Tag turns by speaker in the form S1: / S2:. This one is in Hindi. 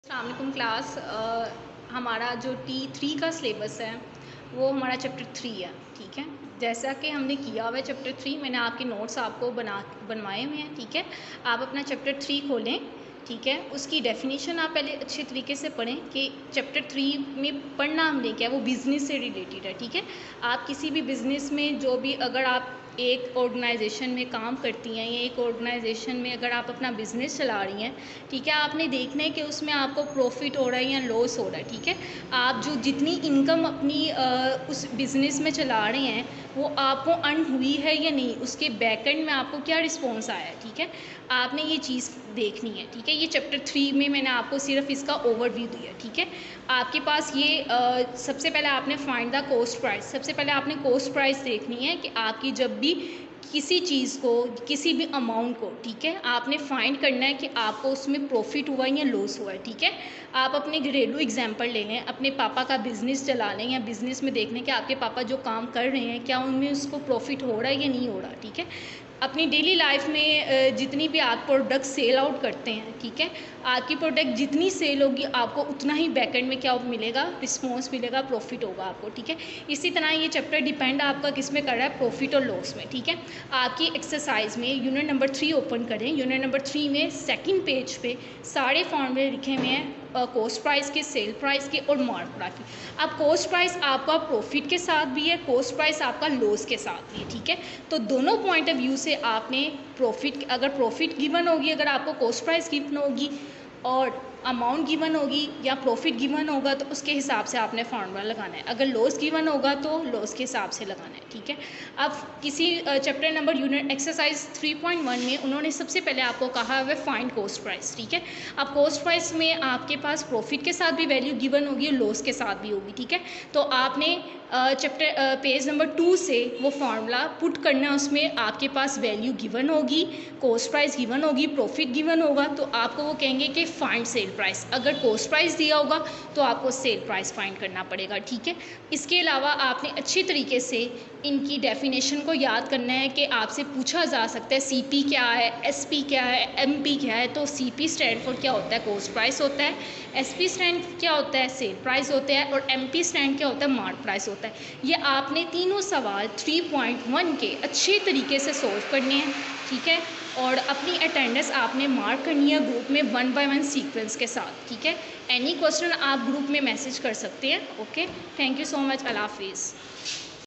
S1: अस्सलामुअलैकुम क्लास। हमारा जो T3 का सिलेबस है वो हमारा चैप्टर 3 है। ठीक है, जैसा कि हमने किया हुआ है चैप्टर 3, मैंने आपके नोट्स आपको बनवाए हुए हैं। ठीक है, आप अपना चैप्टर 3 खोलें। ठीक है, उसकी डेफिनेशन आप पहले अच्छे तरीके से पढ़ें कि चैप्टर 3 में पढ़ना हमने क्या है, वो बिज़नेस से रिलेटेड है। ठीक है, आप किसी भी बिज़नेस में जो भी अगर आप एक ऑर्गेनाइजेशन में काम करती हैं या एक ऑर्गेनाइजेशन में अगर आप अपना बिज़नेस चला रही हैं, ठीक है, आपने देखना है कि उसमें आपको प्रॉफिट हो रहा है या लॉस हो रहा है। ठीक है, आप जो जितनी इनकम अपनी उस बिज़नेस में चला रहे हैं वो आपको अर्न हुई है या नहीं, उसके बैक एंड में आपको क्या रिस्पॉन्स आया है। ठीक है, आपने ये चीज़ देखनी है। ठीक है, ये चैप्टर 3 में मैंने आपको सिर्फ इसका ओवरव्यू दिया। ठीक है, आपके पास ये सबसे पहले आपने फाइंड द कॉस्ट प्राइस, सबसे पहले आपने कॉस्ट प्राइस देखनी है कि आपकी जब भी किसी चीज़ को, किसी भी अमाउंट को, ठीक है, आपने फाइंड करना है कि आपको उसमें प्रॉफिट हुआ है या लॉस हुआ है। ठीक है, आप अपने घरेलू एग्जांपल ले लें, अपने पापा का बिज़नेस चला लें या बिज़नेस में देख लें कि आपके पापा जो काम कर रहे हैं क्या उनमें उसको प्रॉफिट हो रहा है या नहीं हो रहा। ठीक है, अपनी डेली लाइफ में जितनी भी आप प्रोडक्ट सेल आउट करते हैं, ठीक है, आपकी प्रोडक्ट जितनी सेल होगी आपको उतना ही बैकएंड में क्या मिलेगा, रिस्पॉन्स मिलेगा, प्रॉफिट होगा आपको। ठीक है, इसी तरह ये चैप्टर डिपेंड आपका किस में कर रहा है, प्रॉफिट और लॉस में। ठीक है, आपकी एक्सरसाइज में यूनिट नंबर 3 ओपन करें। यूनिट नंबर 3 में सेकंड पेज पे सारे फॉर्मूले लिखे हुए हैं, कॉस्ट प्राइस के, सेल प्राइस के और मार्क प्राइस के। अब कॉस्ट प्राइस आपका प्रॉफिट के साथ भी है, कॉस्ट प्राइस आपका लॉस के साथ भी है। ठीक है, तो दोनों पॉइंट ऑफ व्यू से आपने प्रॉफिट, अगर प्रॉफिट गिवन होगी, अगर आपको कॉस्ट प्राइस गिवन होगी और अमाउंट गिवन होगी या प्रॉफिट गिवन होगा तो उसके हिसाब से आपने फार्मूला लगाना है। अगर लॉस गिवन होगा तो लॉस के हिसाब से लगाना है। ठीक है, अब किसी चैप्टर नंबर यूनिट एक्सरसाइज 3.1 में उन्होंने सबसे पहले आपको कहा है फाइंड कॉस्ट प्राइस। ठीक है, अब कॉस्ट प्राइस में आपके पास प्रॉफिट के साथ भी वैल्यू गिवन होगी और लॉस के साथ भी होगी। ठीक है, तो आपने चैप्टर पेज नंबर 2 से वो फार्मूला पुट करना है, उसमें आपके पास वैल्यू गिवन होगी, कॉस्ट प्राइस गिवन होगी, प्रॉफिट गिवन होगा, तो आपको वो कहेंगे कि फाइंड सेल प्राइस। अगर कॉस्ट प्राइस दिया होगा तो आपको सेल प्राइस फाइंड करना पड़ेगा। ठीक है, इसके अलावा आपने अच्छी तरीके से इनकी डेफिनेशन को याद करना है कि आपसे पूछा जा सकता है सीपी क्या है, एसपी क्या है, एमपी क्या है। तो सीपी स्टैंड फॉर क्या होता है, कॉस्ट प्राइस होता है, एसपी स्टैंड क्या होता है, सेल प्राइस होता है, और एमपी स्टैंड क्या होता है, मार्क प्राइस होता है। ये आपने तीनों सवाल 3.1 के अच्छे तरीके से सोल्व करने हैं। ठीक है, और अपनी अटेंडेंस आपने मार्क करनी है ग्रुप में 1 by 1 सीक्वेंस के साथ। ठीक है, एनी क्वेश्चन आप ग्रुप में मैसेज कर सकते हैं। Okay, thank you so much, अल्लाह हाफिज़।